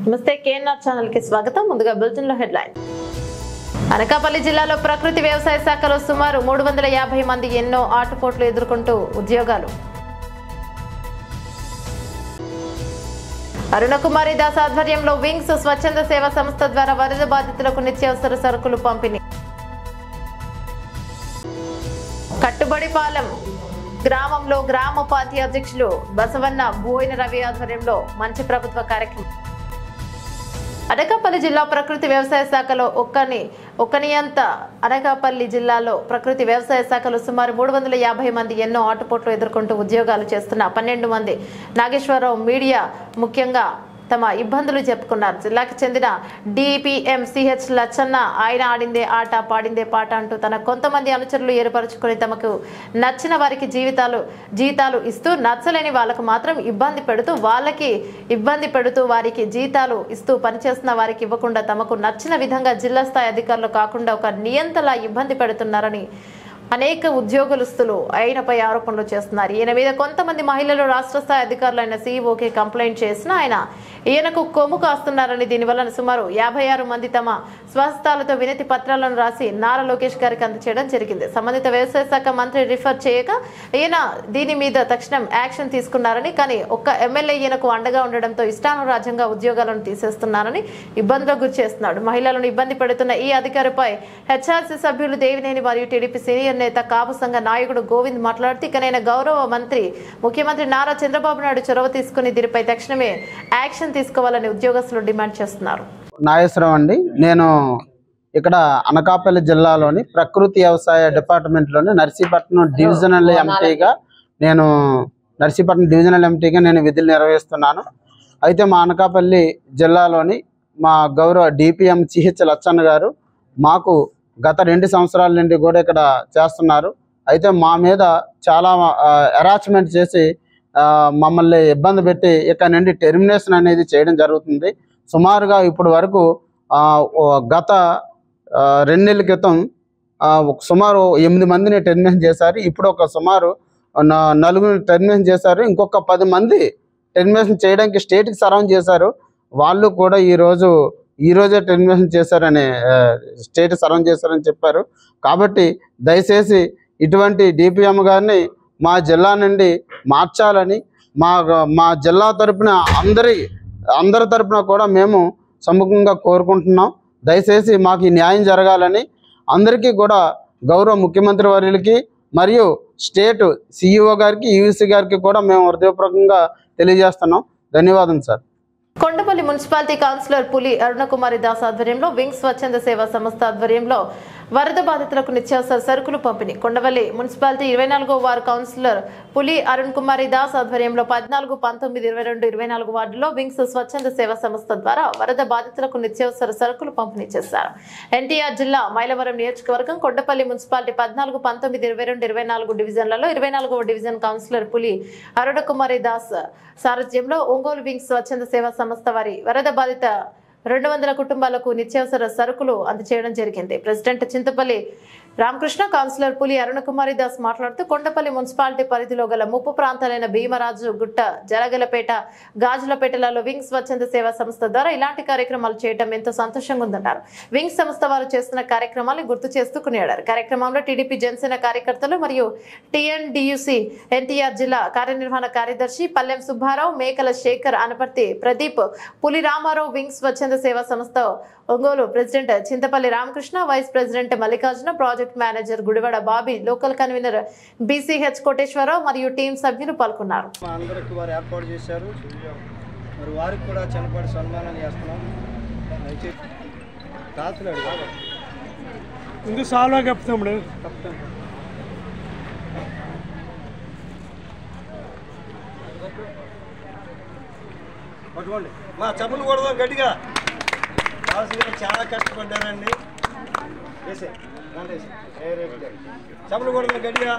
నమస్తే KNR channel కి స్వాగతం. ముందుగా బులెటిన్ లో హెడ్లైన్. అనకాపల్లి జిల్లాలో ప్రకృతి వ్యవసాయ శాఖలో సుమారు 350 మంది ఎన్నో ఆటుపోట్లు ఎదుర్కొంటూ ఉద్యోగాలు. అరుణకుమారి దాస్ ఆధ్వర్యంలో వింగ్స్ స్వచ్ఛంద సేవా సంస్థ ద్వారా వరద బాధితులకు నిత్యావసర సరుకులు పంపిణీ. కట్టుబడిపాలెం గ్రామంలో గ్రామ పార్టీ అధ్యక్షులు బసవన్న బోయిన రవి ఆధ్వర్యంలో మంచి ప్రభుత్వ కార్యక్రమం. అనకాపల్లి జిల్లా ప్రకృతి వ్యవసాయ శాఖలో ఒక్కనియంత అనకాపల్లి జిల్లాలో ప్రకృతి వ్యవసాయ శాఖలో సుమారు 350 మంది ఎన్నో ఆటుపోట్లు ఎదుర్కొంటూ ఉద్యోగాలు చేస్తున్న 12 మంది నాగేశ్వరరావు మీడియా ముఖ్యంగా తమ ఇబ్బందులు చెప్పుకున్నారు. జిల్లాకు చెందిన డిపిఎం సిహెచ్ లచ్చన్న ఆయన ఆడిందే ఆట పాడిందే పాట అంటూ తన కొంతమంది అనుచరులు ఏర్పరచుకుని తమకు నచ్చిన వారికి జీతాలు ఇస్తూ నచ్చలేని వాళ్ళకు మాత్రం ఇబ్బంది పెడుతూ వారికి జీతాలు ఇస్తూ పనిచేస్తున్న వారికి ఇవ్వకుండా తమకు నచ్చిన విధంగా జిల్లా స్థాయి అధికారులు కాకుండా ఒక నియంతలా ఇబ్బంది పెడుతున్నారని అనేక ఉద్యోగస్తులు ఆయనపై ఆరోపణలు చేస్తున్నారు. ఈయన మీద కొంతమంది మహిళలు రాష్ట్ర స్థాయి అధికారులైన సీఈఓకి కంప్లైంట్ చేసిన ఈయనకు కొమ్ము కాస్తున్నారని దీనివల్ల సుమారు 56 మంది తమ స్వహస్తాలతో వినతి పత్రాలను రాసి నారా లోకేష్ గారికి అందజేయడం జరిగింది. సంబంధిత వ్యవసాయ శాఖ మంత్రి రిఫర్ చేయక ఈయన దీని మీద తక్షణం యాక్షన్ తీసుకున్నారని, కానీ ఒక్క ఎమ్మెల్యే ఈయనకు అండగా ఉండడంతో ఇష్టానురాజ్యంగా ఉద్యోగాలను తీసేస్తున్నారని ఇబ్బందులకు గురి చేస్తున్నాడు. మహిళలను ఇబ్బంది పెడుతున్న ఈ అధికారిపై హెచ్ఆర్సీ సభ్యులు దేవినేని మరియు టీడీపీ సీనియర్ నేత కాపు సంఘ నాయకుడు గోవింద్ మాట్లాడుతూ ఇకనైనా గౌరవ ముఖ్యమంత్రి నారా చంద్రబాబు నాయుడు చొరవ తీసుకుని దీనిపై తక్షణమే యాక్షన్ తీసుకోవాలని ఉద్యోగస్తులు డిమాండ్ చేస్తున్నారు. నాగేశ్వరరావు అండి, నేను ఇక్కడ అనకాపల్లి జిల్లాలోని ప్రకృతి వ్యవసాయ డిపార్ట్మెంట్లోని నర్సీపట్నం డివిజనల్ ఎంపీగా నేను విధులు నిర్వహిస్తున్నాను. అయితే మా అనకాపల్లి జిల్లాలోని మా గౌరవ డిపిఎం సిహెచ్ లచ్చన్న గారు మాకు గత 2 సంవత్సరాల నుండి కూడా ఇక్కడ చేస్తున్నారు. అయితే మా మీద చాలా హెరాస్మెంట్ చేసి మమ్మల్ని ఇబ్బంది పెట్టి ఇక్కడ నుండి టెర్మినేషన్ అనేది చేయడం జరుగుతుంది. సుమారుగా ఇప్పుడు వరకు గత 2 నెలల క్రితం సుమారు 8 మందిని టెర్మినేషన్ చేశారు. ఇప్పుడు ఒక సుమారు 4 టెర్మినేషన్ చేశారు. ఇంకొక 10 మంది టెర్మినేషన్ చేయడానికి స్టేట్కి సరౌండ్ చేశారు. వాళ్ళు కూడా ఈరోజే టెర్మినేషన్ చేశారని స్టేట్ సరౌండ్ చేశారని చెప్పారు. కాబట్టి దయచేసి ఇటువంటి డిపిఎం గారిని మా జిల్లా నుండి మార్చాలని మా జిల్లా తరపున అందరి తరపున కూడా మేము సముఖంగా కోరుకుంటున్నాం. దయచేసి మాకు ఈ న్యాయం జరగాలని అందరికీ కూడా గౌరవ ముఖ్యమంత్రి వర్యులకి మరియు స్టేట్ సిఇఓ గారికి యూసీ గారికి కూడా మేము హృదయపూర్వకంగా తెలియజేస్తున్నాం. ధన్యవాదం సార్. కొండపల్లి మున్సిపాలిటీ కౌన్సిలర్ పులి అరుణకుమారి దాస్ ఆధ్వర్యంలో వింగ్స్ స్వచ్ఛంద సేవా సంస్థ ఆధ్వర్యంలో వరద బాధితులకు నిత్యావసర సరుకులు పంపిణీ. కొండపల్లి మున్సిపాలిటీ 24వ వార్డు కౌన్సిలర్ పులి అరుణకుమారి దాస్ ఆధ్వర్యంలో 14, 19, 22, 24 వార్డులో వింగ్స్ స్వచ్ఛంద సేవా సంస్థ ద్వారా వరద బాధితులకు నిత్యావసర సరుకులు పంపిణీ చేశారు. ఎన్టీఆర్ జిల్లా మైలవరం నియోజకవర్గం కొండపల్లి మున్సిపాలిటీ 14, 19, 22, 24 డివిజన్లలో 24వ డివిజన్ కౌన్సిలర్ పులి అరుణకుమారి దాస్ సారథ్యంలో ఒంగోలు వింగ్స్ స్వచ్ఛంద సేవా సంస్థ వారి వరద బాధిత 200 కుటుంబాలకు నిత్యావసర సరుకులు అందజేయడం జరిగింది. ప్రెసిడెంట్ చింతపల్లి రామకృష్ణ, కౌన్సిలర్ పులి అరుణకుమారి దాస్ మాట్లాడుతూ కొండపల్లి మున్సిపాలిటీ పరిధిలో గల ముప్పు ప్రాంతాలైన భీమరాజు గుట్ట, జలగలపేట, గాజులపేటలలో వింగ్స్ స్వచ్ఛంద సేవా సంస్థ ద్వారా ఇలాంటి కార్యక్రమాలు చేయడం ఎంతో సంతోషంగా ఉందన్నారు. వింగ్స్ సంస్థ వారు చేస్తున్న కార్యక్రమాలను గుర్తు చేస్తూ కొనియాడారు. కార్యక్రమంలో టీడీపీ జనసేన కార్యకర్తలు మరియు టిఎన్డియుసి ఎన్టీఆర్ జిల్లా కార్యనిర్వహణ కార్యదర్శి పల్లెం సుబ్బారావు, మేకల శేఖర్, అనపర్తి ప్రదీప్, పులి రామారావు, వింగ్స్ స్వచ్ఛంద సేవా సంస్థ Ongole president Chintapalli Ramakrishna, vice president Mallikarjuna, project manager Gudivada Bobby, local convener BCH Koteswararao మరియు టీం సభ్యులు పాల్గొన్నారు. చెప్పులు కొడదాం గట్టిగా. చాలా కష్టపడ్డారండి. చెప్పులు కొడదాం గట్టిగా.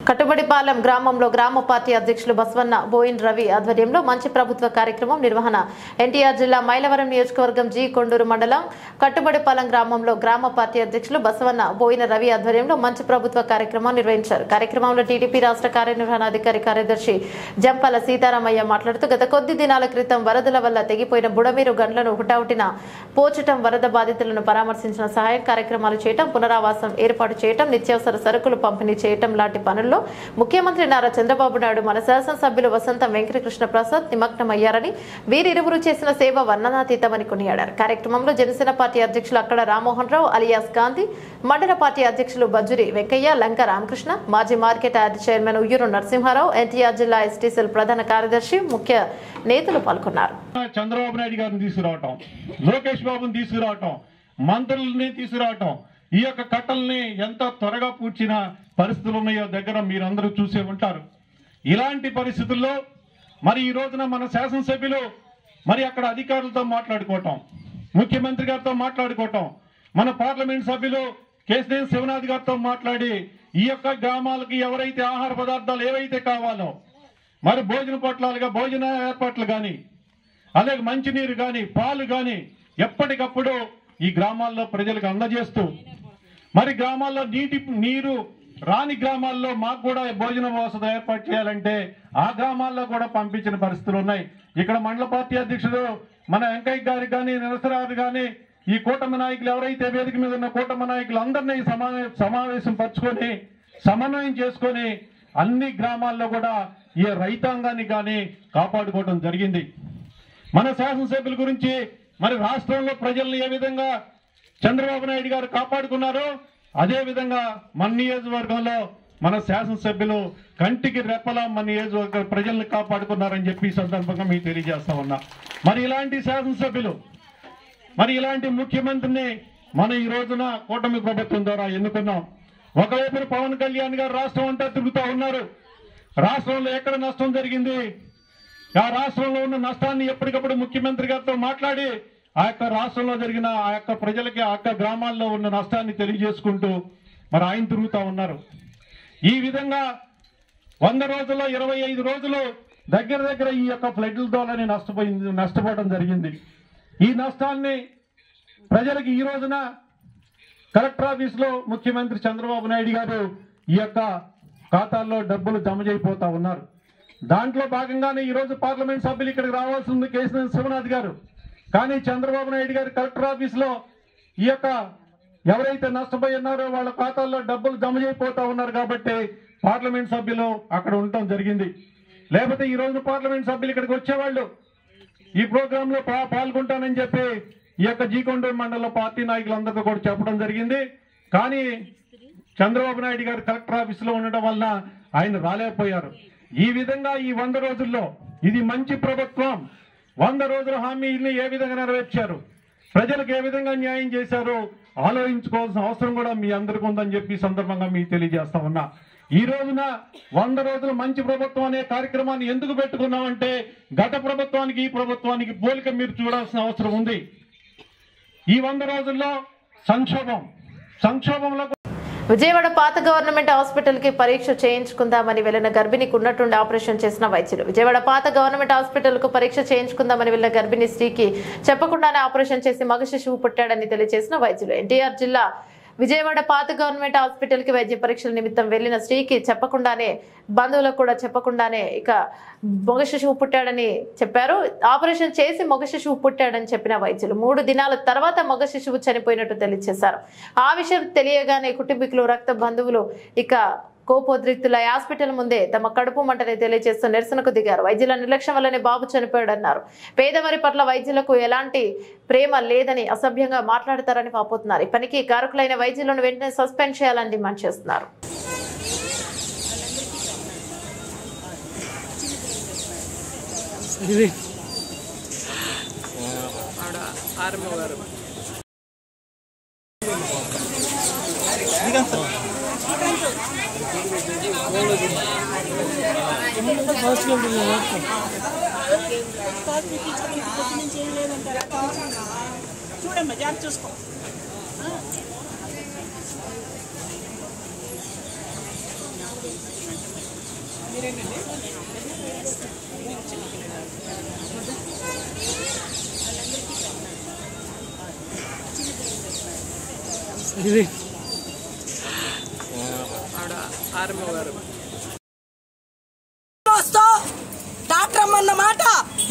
కట్టుబడిపాలెం గ్రామంలో గ్రామ పార్టీ అధ్యక్షులు బసవన్న బోయిన్ రవి ఆధ్వర్యంలో మంచి ప్రభుత్వ కార్యక్రమం నిర్వహణ. ఎన్టీఆర్ జిల్లా మైలవరం నియోజకవర్గం జి కొండూరు మండలం కట్టుబడిపాలెం గ్రామంలో గ్రామ పార్టీ అధ్యక్షులు బసవన్న బోయిన రవి ఆధ్వర్యంలో మంచి ప్రభుత్వ కార్యక్రమం నిర్వహించారు. కార్యక్రమంలో టీడీపీ రాష్ట్ర కార్యనిర్వహణాధికారి కార్యదర్శి జంపాల సీతారామయ్య మాట్లాడుతూ గత కొద్ది దినాల క్రితం వరదల వల్ల తెగిపోయిన బుడమీరు గండ్లను హుటాహుటిన పోచటం, వరద బాధితులను పరామర్శించిన సహాయ కార్యక్రమాలు చేయటం, పునరావాసం ఏర్పాటు చేయటం, నిత్యావసర సరుకులు పంపిణీ చేయటం లాంటి పనుల్లో ముఖ్యమంత్రి నారా చంద్రబాబు నాయుడు మన శాసనసభ్యులు వసంతం వెంకటకృష్ణ ప్రసాద్ నిమగ్నమయ్యారని, వీరిరువురు చేసిన సేవ వర్ణనాతీతమని కొనియాడారు. కార్యక్రమంలో జనసేన పార్టీ అధ్యక్షులు అక్కడ రామ్మోహన్ రావు అలియాస్ గాంధీ, మండల పార్టీ అధ్యక్షులు బజ్జురి వెంకయ్య, లంక రామకృష్ణ, మాజీ market yard chairman Uyyuru Narasimharao, NTR జిల్లా ఎస్టీసీఎల్ ప్రధాన కార్యదర్శి ముఖ్య నేతలు పాల్గొన్నారు. చంద్రబాబు నాయుడు గారిని తీసుకురావటం, లోకేష్ బాబుని తీసుకురావటం, మంత్రులని తీసుకురావటం, ఈ యొక్క కట్టల్ని ఎంత త్వరగా పూడ్చిన పరిస్థితులు ఉన్నాయో దగ్గర మీరందరూ చూసే ఉంటారు. ఇలాంటి పరిస్థితుల్లో మరి ఈ రోజున మన శాసనసభ్యులు మరి అక్కడ అధికారులతో మాట్లాడుకోవటం, ముఖ్యమంత్రి గారితో మాట్లాడుకోవటం, మన పార్లమెంట్ సభ్యులు కేశినేని శివనాథ్ గారితో మాట్లాడి ఈ యొక్క గ్రామాలకి ఎవరైతే ఆహార పదార్థాలు ఏవైతే కావాలో మరి భోజన పొట్లాలుగా భోజన ఏర్పాట్లు కానీ, అలాగే మంచినీరు కానీ, పాలు కానీ ఎప్పటికప్పుడు ఈ గ్రామాల్లో ప్రజలకు అందజేస్తూ మరి గ్రామాల్లో నీరు రాని గ్రామాల్లో మాకు కూడా భోజన వసతి ఏర్పాటు చేయాలంటే ఆ గ్రామాల్లో కూడా పంపించిన పరిస్థితులు ఉన్నాయి. ఇక్కడ మండల పార్టీ అధ్యక్షుడు మన వెంకయ్య గారికి కానీ, నరసరావు కానీ, ఈ కూటమి నాయకులు ఎవరైతే వేదిక మీద ఉన్న కూటమి నాయకులు అందరినీ సమావేశం పరుచుకొని సమన్వయం చేసుకొని అన్ని గ్రామాల్లో కూడా ఈ రైతాంగాన్ని కానీ కాపాడుకోవడం జరిగింది. మన శాసనసభ్యుల గురించి మరి రాష్ట్రంలో ప్రజల్ని ఏ విధంగా చంద్రబాబు నాయుడు గారు కాపాడుకున్నారో అదే విధంగా మన నియోజకవర్గంలో మన శాసనసభ్యులు కంటికి రెప్పలా మన నియోజకవర్గ ప్రజల్ని కాపాడుకున్నారని చెప్పి సందర్భంగా మీకు తెలియజేస్తా ఉన్నా. మరి ఇలాంటి శాసనసభ్యులు మరి ఇలాంటి ముఖ్యమంత్రిని మనం ఈ రోజున కూటమి ప్రభుత్వం ద్వారా ఎన్నుకున్నాం. ఒకవైపు పవన్ కళ్యాణ్ గారు రాష్ట్రం అంతా తిరుగుతూ ఉన్నారు. రాష్ట్రంలో ఎక్కడ నష్టం జరిగింది, ఆ రాష్ట్రంలో ఉన్న నష్టాన్ని ఎప్పటికప్పుడు ముఖ్యమంత్రి గారితో మాట్లాడి ఆ యొక్క రాష్ట్రంలో జరిగిన ఆ యొక్క ప్రజలకి ఆ యొక్క గ్రామాల్లో ఉన్న నష్టాన్ని తెలియజేసుకుంటూ మరి ఆయన తిరుగుతూ ఉన్నారు. ఈ విధంగా 100 రోజుల్లో 25 రోజులు దగ్గర ఈ యొక్క ఫ్లడ్ల ద్వారానే నష్టపోవడం జరిగింది. ఈ నష్టాన్ని ప్రజలకు ఈ రోజున కలెక్టర్ ఆఫీస్లో ముఖ్యమంత్రి చంద్రబాబు నాయుడు గారు ఈ యొక్క ఖాతాల్లో డబ్బులు జమ చేయిపోతా ఉన్నారు. దాంట్లో భాగంగానే ఈరోజు పార్లమెంట్ సభ్యులు ఇక్కడికి రావాల్సి ఉంది కేశినేని శివనాథ్ గారు. కానీ చంద్రబాబు నాయుడు గారు కలెక్టర్ ఆఫీస్లో ఈ యొక్క ఎవరైతే నష్టపోయి ఉన్నారో వాళ్ళ ఖాతాల్లో డబ్బులు జమ చేయిపోతా ఉన్నారు కాబట్టి పార్లమెంట్ సభ్యులు అక్కడ ఉండటం జరిగింది. లేకపోతే ఈ రోజు పార్లమెంట్ సభ్యులు ఇక్కడికి వచ్చేవాళ్ళు ఈ ప్రోగ్రామ్ లో పాల్గొంటానని చెప్పి ఈ యొక్క జీకొండూరు మండల పార్టీ నాయకులందరితో కూడా చెప్పడం జరిగింది. కానీ చంద్రబాబు నాయుడు గారు కలెక్టర్ ఆఫీసులో ఉండడం వల్ల ఆయన రాలేకపోయారు. ఈ విధంగా ఈ 100 రోజుల్లో ఇది మంచి ప్రభుత్వం. 100 రోజుల హామీని ఏ విధంగా నెరవేర్చారు, ప్రజలకు ఏ విధంగా న్యాయం చేశారో ఆలోచించుకోవాల్సిన అవసరం కూడా మీ అందరికీ ఉందని చెప్పి సందర్భంగా మీకు తెలియజేస్తా ఉన్నా. ఈ రోజున 100 రోజుల మంచి ప్రభుత్వం అనే కార్యక్రమాన్ని ఎందుకు పెట్టుకున్నామంటే గత ప్రభుత్వానికి ఈ ప్రభుత్వానికి పోలిక మీరు చూడాల్సిన అవసరం ఉంది. ఈ 100 రోజుల్లో సంక్షోభంలో విజయవాడ పాత గవర్నమెంట్ హాస్పిటల్ కి పరీక్ష చేయించుకుందామని వెళ్లిన గర్భిణికి ఉన్నట్టుండి ఆపరేషన్ చేసిన వైద్యులు. విజయవాడ పాత గవర్నమెంట్ హాస్పిటల్ కు పరీక్ష చేయించుకుందామని వెళ్లిన గర్భిణి స్త్రీకి చెప్పకుండానే ఆపరేషన్ చేసి మగ శిశువు పుట్టాడని తెలియజేసిన వైద్యులు. ఎన్టీఆర్ జిల్లా విజయవాడ పాత గవర్నమెంట్ హాస్పిటల్ కి వైద్య పరీక్షల నిమిత్తం వెళ్లిన స్త్రీకి చెప్పకుండానే, బంధువులకు కూడా చెప్పకుండానే ఇక మగ శిశువు పుట్టాడని చెప్పారు. ఆపరేషన్ చేసి మగ శిశువు పుట్టాడని చెప్పిన వైద్యులు 3 దినాల తర్వాత మగ శిశువు చనిపోయినట్టు తెలియజేశారు. ఆ విషయం తెలియగానే కుటుంబీకులు, రక్త బంధువులు ఇక కోపోద్రిక్తుల హాస్పిటల్ ముందే తమ కడుపు మంటని తెలియజేస్తూ నిరసనకు దిగారు. వైద్యుల నిర్లక్ష్యం వల్లనే బాబు చనిపోయాడన్నారు. పేదవారి పట్ల వైద్యులకు ఎలాంటి ప్రేమ లేదని అసభ్యంగా మాట్లాడతారని వాపోతున్నారు. ఈ పనికి కారకులైన వైద్యులను వెంటనే సస్పెండ్ చేయాలని డిమాండ్ చేస్తున్నారు. చూడమ్మా జాగ్రత్త చూసుకో. డాక్టర్ అమ్మన్న మాట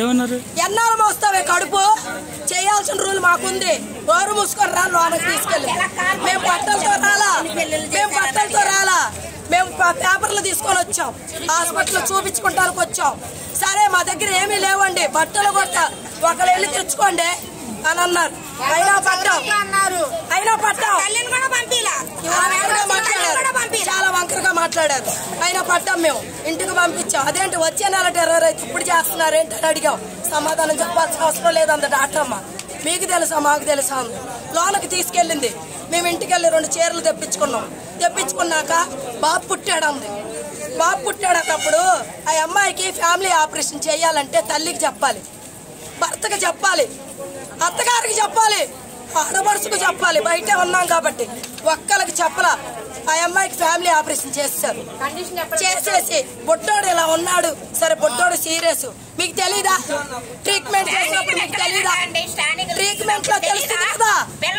ఏమన్నారు? ఎన్నాళ్ళు మోస్తావే కడుపు చేయాల్సిన రూల్ మాకుంది. ఓరు మూసుకొని రా లోనకి తీసుకెళ్ళి. మేము బట్టలతో రాలా, మేము పేపర్లు తీసుకొని వచ్చాం. హాస్పిటల్ చూపించుకుంటానికి వచ్చాం. సరే మా దగ్గర ఏమీ లేవండి, బట్టలు కొట్ట ఒకళ్ళు వెళ్ళి తెచ్చుకోండి అని అన్నారు. అయినా పట్టాం చాలా వంకరగా మాట్లాడారు. అయినా పట్టాం, మేము ఇంటికి పంపించాం. అదేంటి వచ్చే నెల టెర్రర్ అయితే ఇప్పుడు చేస్తున్నారేంటి అని అడిగాం. సమాధానం చెప్పాల్సిన అవసరం లేదంత డాక్టర్ అమ్మ. మీకు తెలుసా మాకు తెలుసా లోనకి తీసుకెళ్ళింది. మేము ఇంటికి వెళ్ళి 2 చీరలు తెప్పించుకున్నాక బాబు పుట్టాడు. బాబు పుట్టాడప్పుడు ఆ అమ్మాయికి ఫ్యామిలీ ఆపరేషన్ చేయాలంటే తల్లికి చెప్పాలి, భర్తకు చెప్పాలి, అత్తగారికి చెప్పాలి, ఆడపడుచుకు చెప్పాలి. బయటే ఉన్నాం కాబట్టి ఒక్కరికి చెప్పలా. ఆ అమ్మాయికి ఫ్యామిలీ ఆపరేషన్ చేశారు. చేసేసి బొడ్డోడు ఇలా ఉన్నాడు. సరే బొడ్డోడు సీరియస్, మీకు తెలీదా? ట్రీట్మెంట్ చేసినప్పుడు మీకు తెలీదా? ట్రీట్మెంట్ లో తెలుస్తుంది కదా,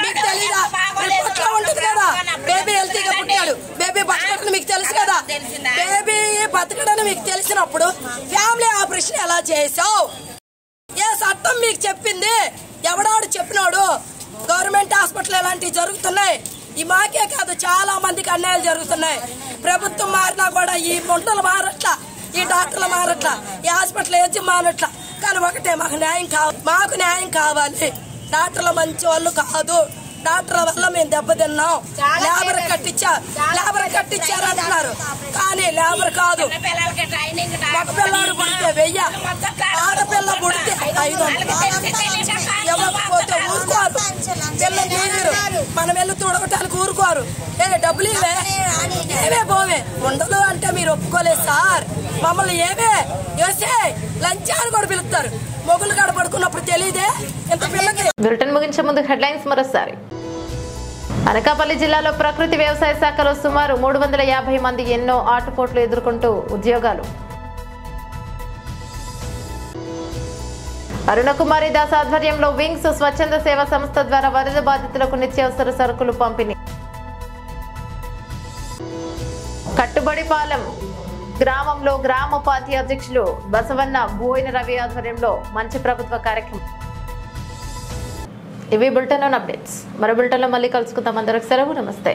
మీకు తెలీదా? రిపోర్ట్ లో ఉంటుంది కదా. బేబీ హెల్తీగా పుట్టాడు, బేబీ బతకడని మీకు తెలుసు కదా. బేబీ బతకడని మీకు తెలిసినప్పుడు ఫ్యామిలీ ఆపరేషన్ ఎలా చేసావు? ఏ చట్టం మీకు చెప్పింది? ఎవడాడు చెప్పినాడు? గవర్నమెంట్ హాస్పిటల్ ఇలాంటివి జరుగుతున్నాయి. ఈ మాకే కాదు చాలా మందికి అన్యాయాలు జరుగుతున్నాయి. ప్రభుత్వం మారినా కూడా ఈ గుంటలు మారట్లా, ఈ డాక్టర్లు మారట్లా, ఈ హాస్పిటల్ ఏది మారట్లా. కానీ ఒకటే మాకు న్యాయం కావాలి. డాక్టర్లు మంచి వాళ్ళు కాదు. డాక్టర్ల వల్ల మేము దెబ్బతిన్నాం. లేబర్ కట్టించారు అంటున్నారు, కానీ లేబర్ కాదు. మగ పిల్లడు పుడితే 1000, ఆడపిల్ల పుడితే 500. ఇవ్వకపోతే ఊరుకోరు, పిల్లలు తీరు. మనం వెళ్ళి తుడగటానికి ఊరుకోరు. డబ్బులు ఏవే పోవే ఉండదు అంటే మీరు ఒప్పుకోలేదు సార్. మమ్మల్ని వేసే లంచాన్ని కూడా పిలుస్తారు. మొగులు కాడ పడుకున్నప్పుడు తెలియదే ఇంత పిల్లకి. బులెటిన్ ముగించే ముందు హెడ్లైన్స్ మరోసారి. అనకాపల్లి జిల్లాలో ప్రకృతి వ్యవసాయ శాఖలో సుమారు 350 మంది ఎన్నో ఆటుపోట్లు ఎదుర్కొంటూ ఉద్యోగాలు. అరుణకుమారి దాస్ ఆధ్వర్యంలో వింగ్స్ స్వచ్ఛంద సేవా సంస్థ ద్వారా వరద బాధితులకు నిత్యావసర సరుకులు పంపిణీ. కట్టుబడిపాలెం గ్రామంలో గ్రామ ఉపాధి అధ్యక్షులు బసవన్న బోయిన రవి ఆధ్వర్యంలో మంచి ప్రభుత్వ కార్యక్రమం. ఇవి బులెటిన్ అప్డేట్స్. మరో బులెటిన్లో మళ్ళీ కలుసుకుందాం. అందరికి సెలవు, నమస్తే.